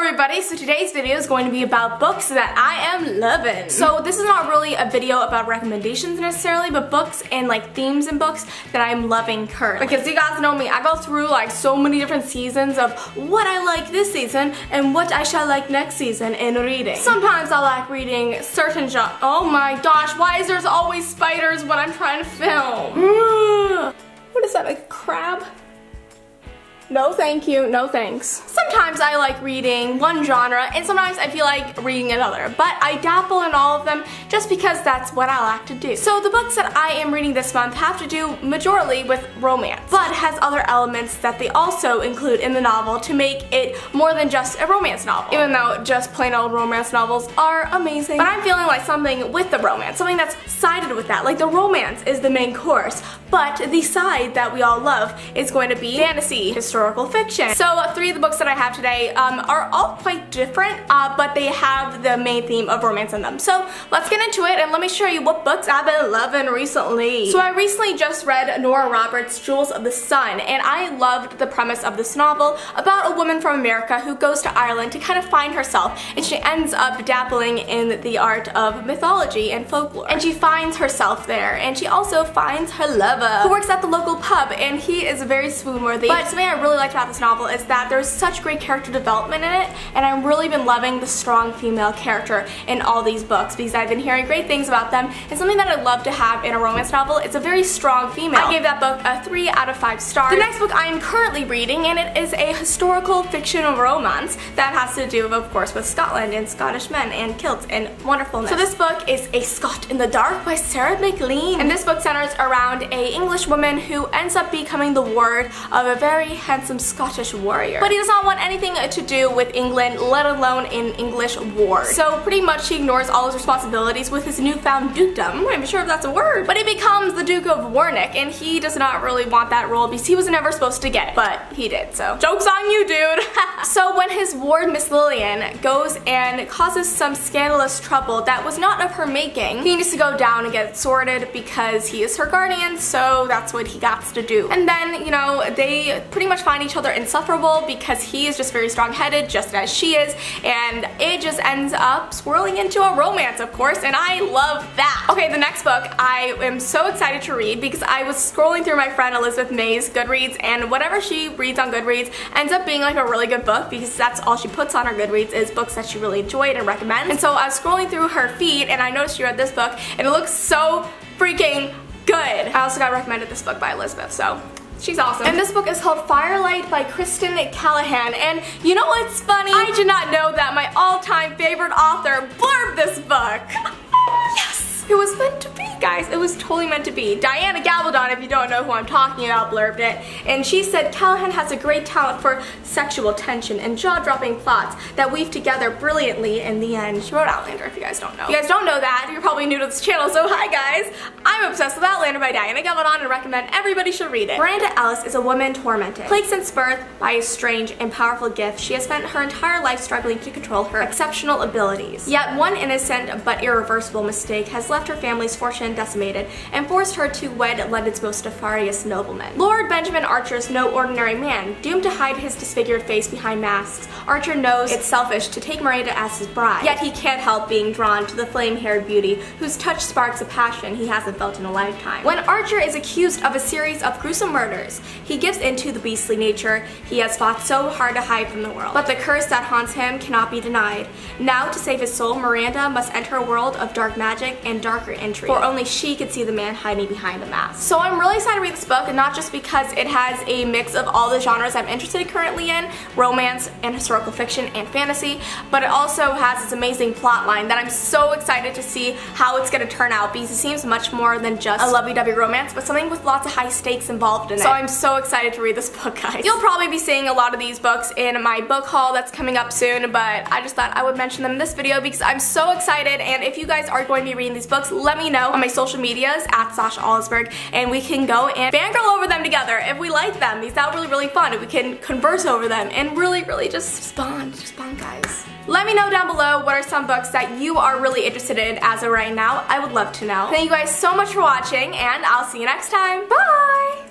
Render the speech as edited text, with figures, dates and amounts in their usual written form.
everybody, so today's video is going to be about books that I am loving. So this is not really a video about recommendations necessarily, but books and like themes in books that I'm loving currently. Because you guys know me, I go through like so many different seasons of what I like this season and what I shall like next season in reading. Sometimes I like reading certain genres. Oh my gosh, why is there always spiders when I'm trying to film? What is that, a crab? No thank you, no thanks. Sometimes I like reading one genre and sometimes I feel like reading another, but I dabble in all of them just because that's what I like to do. So the books that I am reading this month have to do majorly with romance, but has other elements that they also include in the novel to make it more than just a romance novel, even though just plain old romance novels are amazing. But I'm feeling like something with the romance, something that's sided with that. Like the romance is the main course, but the side that we all love is going to be fantasy, historical fiction. So three of the books that I have today are all quite different, but they have the main theme of romance in them. So let's get into it and let me show you what books I've been loving recently. So I recently just read Nora Roberts' Jewels of the Sun, and I loved the premise of this novel about a woman from America who goes to Ireland to kind of find herself, and she ends up dabbling in the art of mythology and folklore. And she finds herself there, and she also finds her lover, who works at the local pub, and he is very swoon-worthy. But something I really liked about this novel is that there's such great character development in it, and I've really been loving the strong female character in all these books because I've been hearing great things about them, and something that I'd love to have in a romance novel is a very strong female. I gave that book a 3 out of 5 stars. The next book I am currently reading, and it is a historical fiction romance that has to do, of course, with Scotland and Scottish men and kilts and wonderfulness. So this book is A Scot in the Dark by Sarah McLean, and this book centers around a English woman who ends up becoming the ward of a very handsome Scottish warrior. But he does not want anything to do with England, let alone an English ward. So pretty much he ignores all his responsibilities with his newfound dukedom. I'm not even sure if that's a word. But he becomes the Duke of Warwick, and he does not really want that role because he was never supposed to get it, but he did, so joke's on you, dude. So when his ward, Miss Lillian, goes and causes some scandalous trouble that was not of her making, he needs to go down and get it sorted because he is her guardian, so that's what he got to do. And then, you know, they pretty much find each other insufferable because he is just very strong-headed, just as she is, and it just ends up swirling into a romance, of course, and I love that. Okay, the next book I am so excited to read because I was scrolling through my friend Elizabeth May's Goodreads, and whatever she reads on Goodreads ends up being like a really good book because that's all she puts on her Goodreads is books that she really enjoyed and recommends. And so I was scrolling through her feed and I noticed she read this book and it looks so freaking good. I also got recommended this book by Elizabeth, so she's awesome. And this book is called Firelight by Kristen Callahan, and you know what's funny? I did not know that my all-time favorite author blurbed this book. Yes! It was meant to be, guys. It was totally meant to be. Diana Gabaldon, if you don't know who I'm talking about, blurbed it, and she said Callahan has a great talent for sexual tension and jaw-dropping plots that weave together brilliantly in the end. She wrote Outlander, if you guys don't know. If you guys don't know that, you're probably new to this channel, so hi guys! I'm obsessed with Outlander by Diana Gabaldon and recommend everybody should read it. Miranda Ellis is a woman tormented. Plagued since birth by a strange and powerful gift, she has spent her entire life struggling to control her exceptional abilities. Yet one innocent but irreversible mistake has left her family's fortune decimated and forced her to wed London's most nefarious nobleman. Lord Benjamin Archer is no ordinary man. Doomed to hide his disfigured face behind masks, Archer knows it's selfish to take Miranda as his bride, yet he can't help being drawn to the flame-haired beauty whose touch sparks a passion he hasn't felt in a lifetime. When Archer is accused of a series of gruesome murders, he gives into the beastly nature he has fought so hard to hide from the world. But the curse that haunts him cannot be denied. Now, to save his soul, Miranda must enter a world of dark magic and darker intrigue, for only she could see the man hiding behind the mask. So I'm really excited to read this book, and not just because it has a mix of all the genres I'm interested currently in, romance and historical fiction and fantasy, but it also has this amazing plot line that I'm so excited to see how it's going to turn out because it seems much more than just a lovey-dovey romance, but something with lots of high stakes involved in it. So I'm so excited to read this book, guys. You'll probably be seeing a lot of these books in my book haul that's coming up soon, but I just thought I would mention them in this video because I'm so excited, and if you guys are going to be reading these books, let me know on my social medias at Sasha Alsberg, and we can go and fangirl over them together if we like them. These sound really fun. We can converse over them and really just bond guys. Let me know down below what are some books that you are really interested in as of right now. I would love to know. Thank you guys so much for watching, and I'll see you next time. Bye!